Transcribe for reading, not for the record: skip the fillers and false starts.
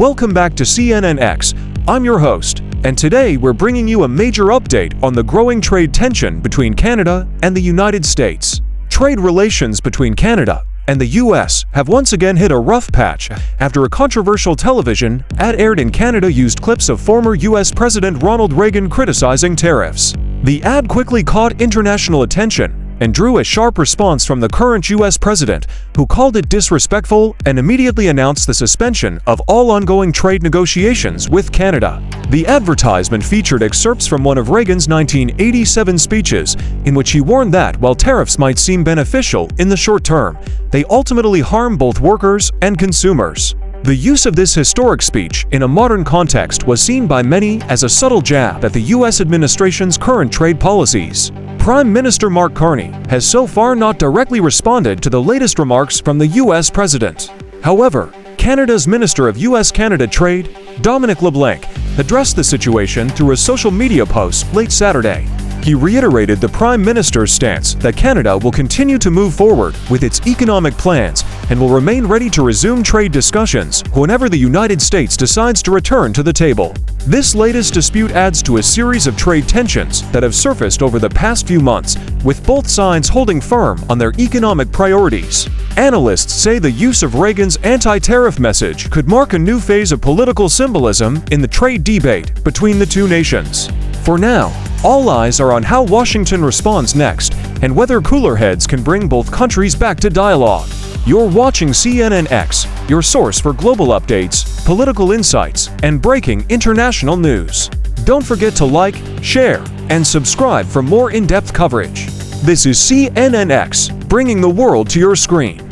Welcome back to CNNX. I'm your host, and today we're bringing you a major update on the growing trade tension between Canada and the United States. Trade relations between Canada and the U.S. have once again hit a rough patch after a controversial television ad aired in Canada used clips of former U.S. President Ronald Reagan criticizing tariffs. The ad quickly caught international attention and drew a sharp response from the current U.S. president, who called it disrespectful and immediately announced the suspension of all ongoing trade negotiations with Canada. The advertisement featured excerpts from one of Reagan's 1987 speeches, in which he warned that while tariffs might seem beneficial in the short term, they ultimately harm both workers and consumers. The use of this historic speech in a modern context was seen by many as a subtle jab at the U.S. administration's current trade policies. Prime Minister Mark Carney has so far not directly responded to the latest remarks from the U.S. president. However, Canada's Minister of U.S.-Canada Trade, Dominic LeBlanc, addressed the situation through a social media post late Saturday. He reiterated the Prime Minister's stance that Canada will continue to move forward with its economic plans and will remain ready to resume trade discussions whenever the United States decides to return to the table. This latest dispute adds to a series of trade tensions that have surfaced over the past few months, with both sides holding firm on their economic priorities. Analysts say the use of Reagan's anti-tariff message could mark a new phase of political symbolism in the trade debate between the two nations. For now, all eyes are on how Washington responds next and whether cooler heads can bring both countries back to dialogue. You're watching CNNX, your source for global updates, political insights, and breaking international news. Don't forget to like, share, and subscribe for more in-depth coverage. This is CNNX, bringing the world to your screen.